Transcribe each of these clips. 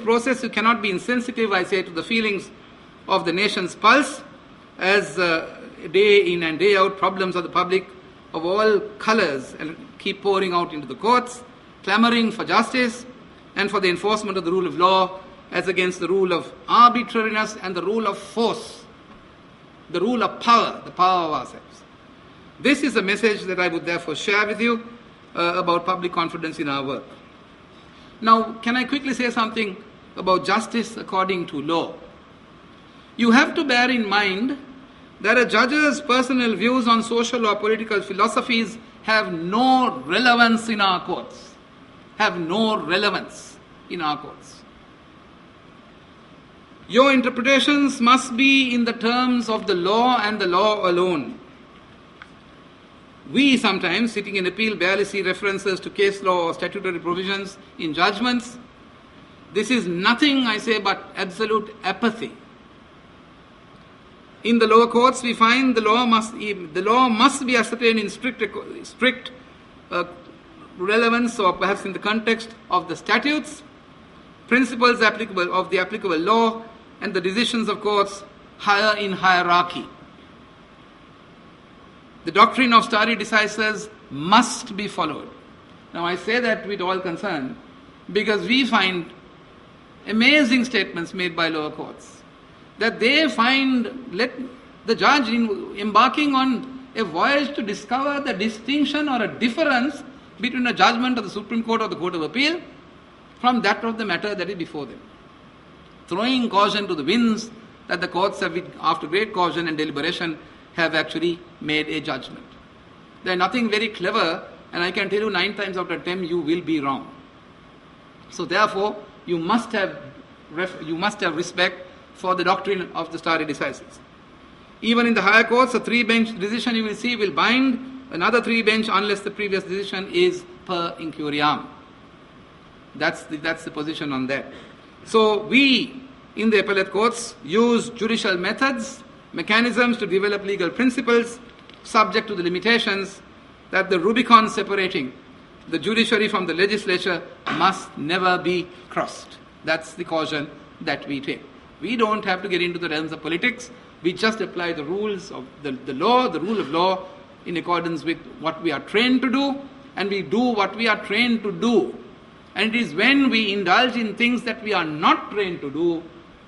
process, you cannot be insensitive, I say, to the feelings of the nation's pulse, as day in and day out problems of the public of all colors and keep pouring out into the courts, clamoring for justice and for the enforcement of the rule of law as against the rule of arbitrariness and the rule of force, the rule of power, the power of ourselves. This is a message that I would therefore share with you about public confidence in our work. Now, can I quickly say something about justice according to law? You have to bear in mind that a judge's personal views on social or political philosophies have no relevance in our courts. Have no relevance in our courts. Your interpretations must be in the terms of the law and the law alone. We sometimes, sitting in appeal, barely see references to case law or statutory provisions in judgments. This is nothing, I say, but absolute apathy. In the lower courts, we find the law must be ascertained in strict relevance, or perhaps in the context of the statutes, principles applicable of the applicable law, and the decisions of courts higher in hierarchy. The doctrine of stare decisis must be followed. Now, I say that with all concern because we find amazing statements made by lower courts that they find the judge embarking on a voyage to discover the distinction or a difference between a judgment of the Supreme Court or the Court of Appeal from that of the matter that is before them, throwing caution to the winds that the courts have, after great caution and deliberation, have actually made a judgment. There is nothing very clever, and I can tell you 9 times out of 10 you will be wrong. So therefore, you must have respect for the doctrine of the stare decisis. Even in the higher courts, a 3-bench decision you will see will bind another 3-bench unless the previous decision is per incuriam. That's the position on that. So we, in the appellate courts, use judicial methods, mechanisms to develop legal principles, subject to the limitations that the Rubicon separating the judiciary from the legislature must never be crossed. That's the caution that we take. We don't have to get into the realms of politics. We just apply the rules of the law, the rule of law, in accordance with what we are trained to do, and we do what we are trained to do. And it is when we indulge in things that we are not trained to do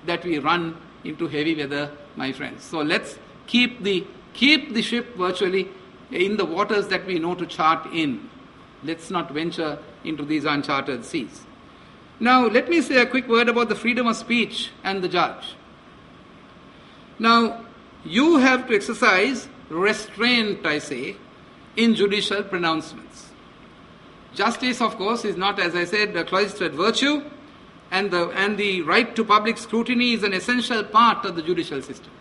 that we run into heavy weather, my friends. So let's keep the ship virtually in the waters that we know to chart in. Let's not venture into these uncharted seas. Now, let me say a quick word about the freedom of speech and the judge. Now, you have to exercise restraint, I say, in judicial pronouncements. Justice, of course, is not, as I said, a cloistered virtue, and the right to public scrutiny is an essential part of the judicial system.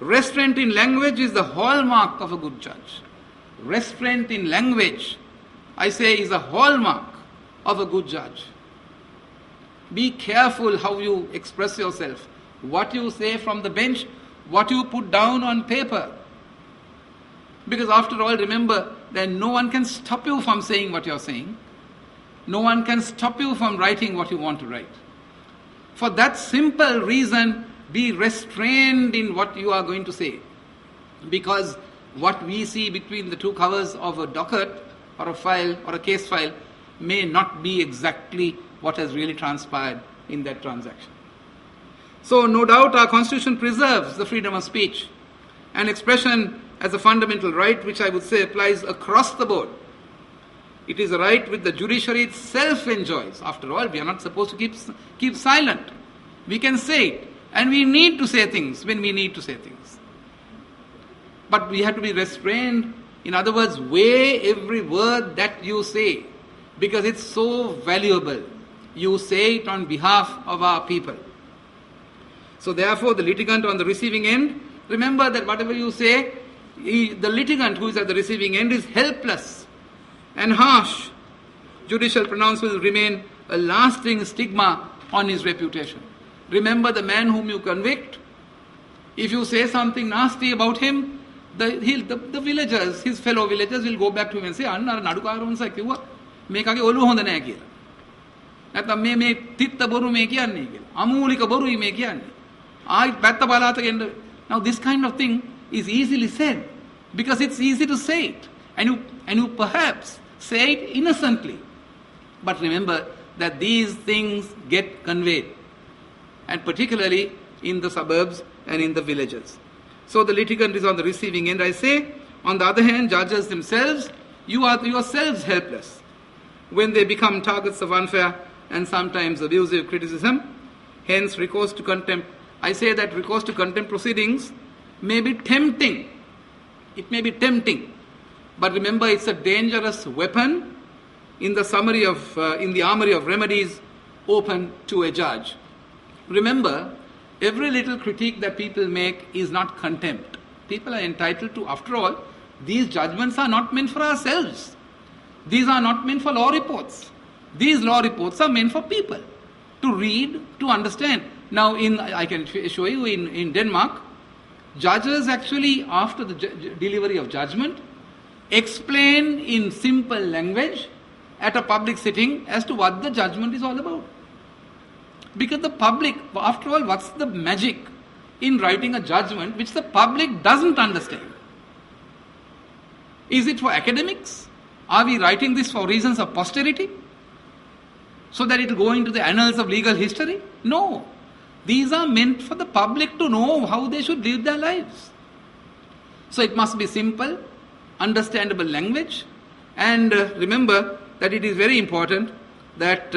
Restraint in language is the hallmark of a good judge. Restraint in language, I say, is a hallmark of a good judge. Be careful how you express yourself, what you say from the bench, what you put down on paper. Because after all, remember that no one can stop you from saying what you're saying. No one can stop you from writing what you want to write. For that simple reason, be restrained in what you are going to say. Because what we see between the two covers of a docket or a file or a case file may not be exactly what has really transpired in that transaction. So no doubt our Constitution preserves the freedom of speech and expression as a fundamental right, which I would say applies across the board. It is a right which the judiciary itself enjoys. After all, we are not supposed to keep silent. We can say it, and we need to say things when we need to say things. But we have to be restrained. In other words, weigh every word that you say, because it's so valuable. You say it on behalf of our people. So therefore, the litigant on the receiving end, remember that whatever you say, the litigant who is at the receiving end is helpless and harsh. Judicial pronouncements will remain a lasting stigma on his reputation. Remember the man whom you convict. If you say something nasty about him, the villagers, his fellow villagers will go back to him and say, නැත්නම් මේ තිත්ත බොරු මේ කියන්නේ කියලා. අමූලික බොරුයි මේ කියන්නේ. ආයිත් පැත්ත බලාත ගෙන්න. Now this kind of thing is easily said because it's easy to say it. And you perhaps say it innocently. But remember that these things get conveyed, and particularly in the suburbs and in the villages. So the litigant is on the receiving end, I say. On the other hand, judges themselves, you are yourselves helpless when they become targets of unfair and sometimes abusive criticism. Hence, recourse to contempt. I say that recourse to contempt proceedings may be tempting. It may be tempting. But remember, it's a dangerous weapon in the armory of remedies open to a judge. Remember, every little critique that people make is not contempt. People are entitled to, after all, these judgments are not meant for ourselves. These are not meant for law reports. These law reports are meant for people to read, to understand. Now, I can show you in Denmark, judges actually, after the delivery of judgment, explain in simple language at a public sitting as to what the judgment is all about. Because the public, after all, what's the magic in writing a judgment which the public doesn't understand? Is it for academics? Are we writing this for reasons of posterity? So that it will go into the annals of legal history? No. These are meant for the public to know how they should live their lives. So it must be simple, understandable language, and remember that it is very important that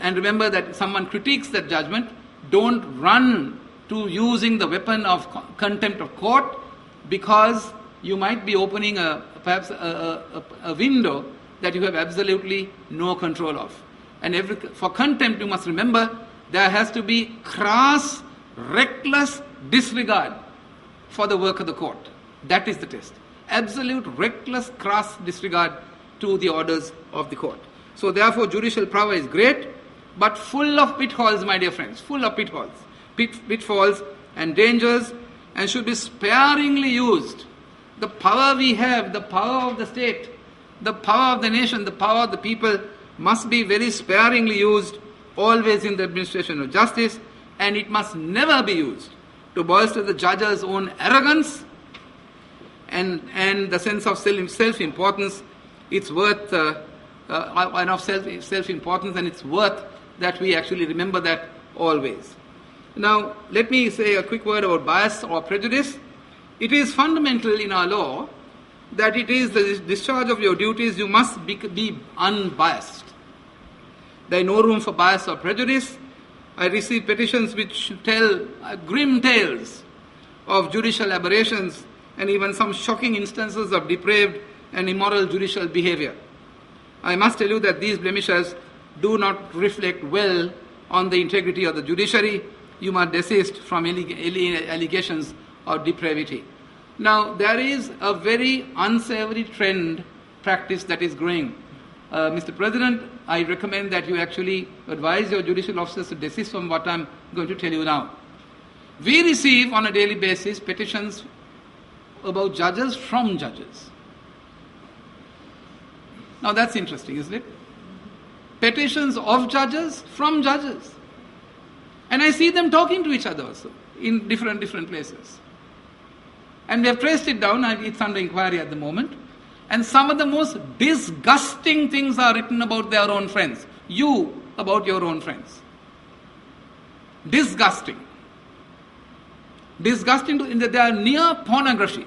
and remember that if someone critiques that judgment, don't run to using the weapon of contempt of court, because you might be opening perhaps a window that you have absolutely no control of. And for contempt, you must remember there has to be crass, reckless disregard for the work of the court. That is the test. Absolute, reckless, crass disregard to the orders of the court. So therefore, judicial power is great, but full of pitfalls, my dear friends, full of pitfalls. Pitfalls and dangers, and should be sparingly used. The power we have, the power of the state, the power of the nation, the power of the people must be very sparingly used, always in the administration of justice, and it must never be used to bolster the judge's own arrogance and the sense of self-importance. It's worth self-importance, and it's worth that we actually remember that always. Now, let me say a quick word about bias or prejudice. It is fundamental in our law that it is the discharge of your duties, you must be unbiased. There is no room for bias or prejudice. I receive petitions which tell grim tales of judicial aberrations and even some shocking instances of depraved and immoral judicial behavior. I must tell you that these blemishes do not reflect well on the integrity of the judiciary. You must desist from allegations of depravity. Now, there is a very unsavory practice that is growing. Mr. President, I recommend that you actually advise your judicial officers to desist from what I'm going to tell you now. We receive on a daily basis petitions about judges from judges. Now that's interesting, isn't it? Petitions of judges from judges. And I see them talking to each other also in different places. And we have traced it down, it's under inquiry at the moment. And some of the most disgusting things are written about their own friends. You, about your own friends. Disgusting. Disgusting in that they are near pornography.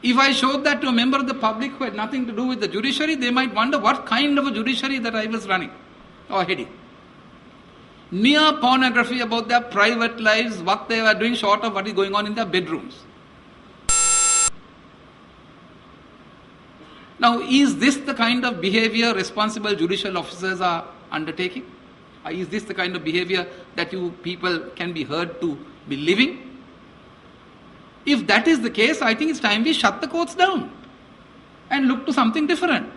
If I showed that to a member of the public who had nothing to do with the judiciary, they might wonder what kind of a judiciary that I was running or heading. Near pornography about their private lives, what they were doing short of what is going on in their bedrooms. Now, is this the kind of behavior responsible judicial officers are undertaking? Is this the kind of behavior that you people can be heard to be living? If that is the case, I think it's time we shut the courts down and look to something different.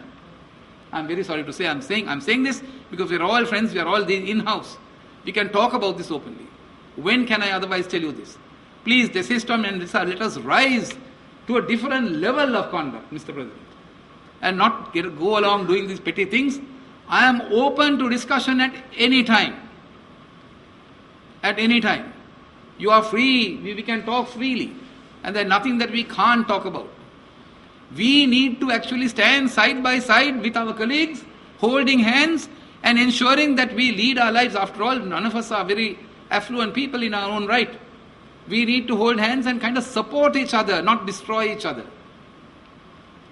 I'm very sorry to say I'm saying this because we're all friends, we're all in-house. We can talk about this openly. When can I otherwise tell you this? Please desist from and let us rise to a different level of conduct, Mr. President. And not go along doing these petty things I am open to discussion at any time. At any time. You are free, we can talk freely. And there's nothing that we can't talk about. We need to actually stand side by side with our colleagues, holding hands and ensuring that we lead our lives. After all, none of us are very affluent people in our own right. We need to hold hands and kind of support each other, not destroy each other.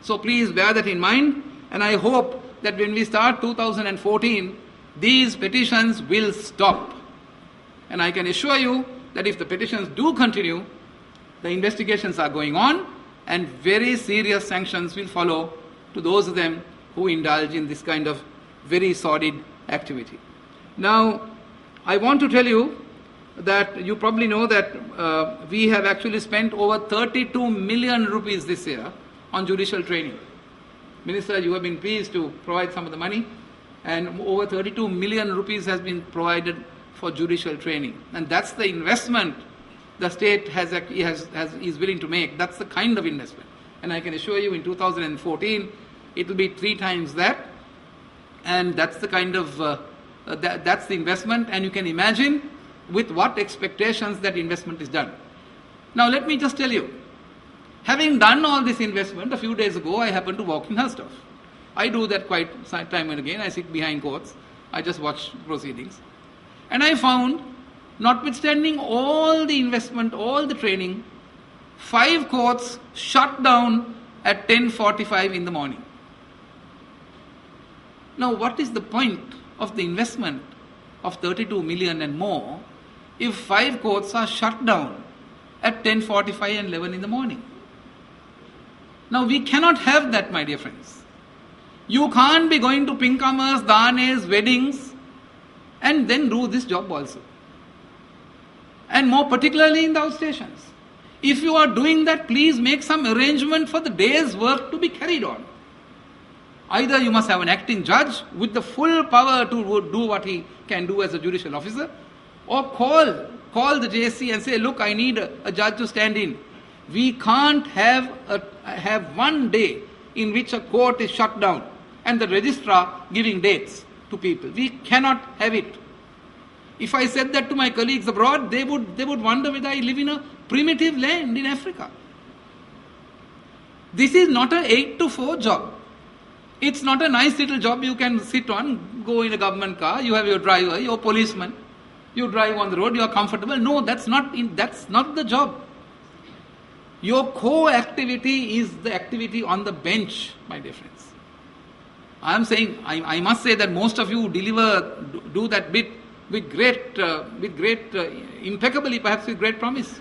So please bear that in mind, and I hope that when we start 2014, these petitions will stop. And I can assure you that if the petitions do continue, the investigations are going on and very serious sanctions will follow to those of them who indulge in this kind of very sordid activity. Now, I want to tell you that you probably know that we have actually spent over 32 million rupees this year on judicial training. Minister, you have been pleased to provide some of the money, and over 32 million rupees has been provided for judicial training. And that's the investment the state is willing to make. That's the kind of investment. And I can assure you in 2014, it will be 3 times that. And that's the kind of, that's the investment. And you can imagine with what expectations that investment is done. Now let me just tell you, having done all this investment, a few days ago I happened to walk in Herstoff. I do that quite time and again. I sit behind courts. I just watch proceedings. And I found, notwithstanding all the investment, all the training, 5 courts shut down at 10:45 in the morning. Now what is the point of the investment of 32 million and more if 5 courts are shut down at 10:45 and 11 in the morning? Now we cannot have that, my dear friends. You can't be going to pinkamas, danes, weddings and then do this job also. And more particularly in the outstations. If you are doing that, please make some arrangement for the day's work to be carried on. Either you must have an acting judge with the full power to do what he can do as a judicial officer, or call the JSC and say, look, I need a judge to stand in. We can't have one day in which a court is shut down and the registrar giving dates to people. We cannot have it. If I said that to my colleagues abroad, they would wonder whether I live in a primitive land in Africa. This is not an 8 to 4 job. It's not a nice little job you can sit on, go in a government car, you have your driver, your policeman, you drive on the road, you are comfortable. No, that's not the job. Your core activity is the activity on the bench, my dear friends. I am saying, I must say that most of you do that bit with great, impeccably, perhaps with great promise.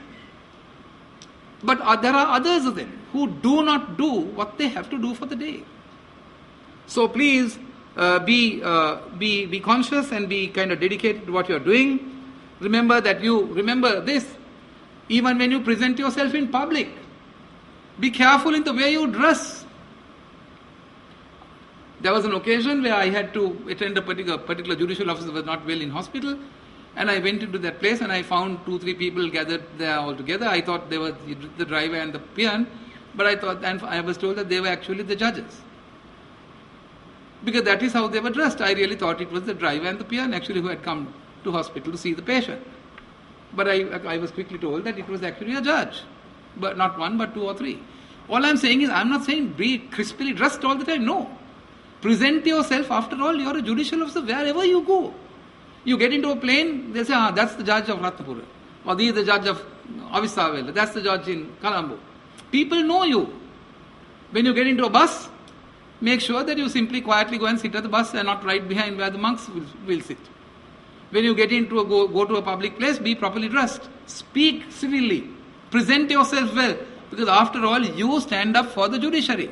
But there are others of them who do not do what they have to do for the day. So please be conscious and be kind of dedicated to what you are doing. Remember this, even when you present yourself in public, be careful in the way you dress. There was an occasion where I had to attend a particular judicial officer was not well in hospital, and I went into that place and I found 2-3 people gathered there all together. I thought they were the driver and the peon, but I was told that they were actually the judges. Because that is how they were dressed. I really thought it was the driver and the peon actually who had come to hospital to see the patient. But I was quickly told that it was actually a judge. But not 1, but 2 or 3. All I'm saying is, I'm not saying be crispily dressed all the time. No. Present yourself. After all, you're a judicial officer wherever you go. You get into a plane, they say, that's the judge of Ratnapura. Or he is the judge of Avisavela. That's the judge in Colombo. People know you. When you get into a bus, make sure that you simply quietly go and sit at the bus and not right behind where the monks will sit. When you get into go to a public place, be properly dressed. Speak civilly. Present yourself well. Because after all, you stand up for the judiciary.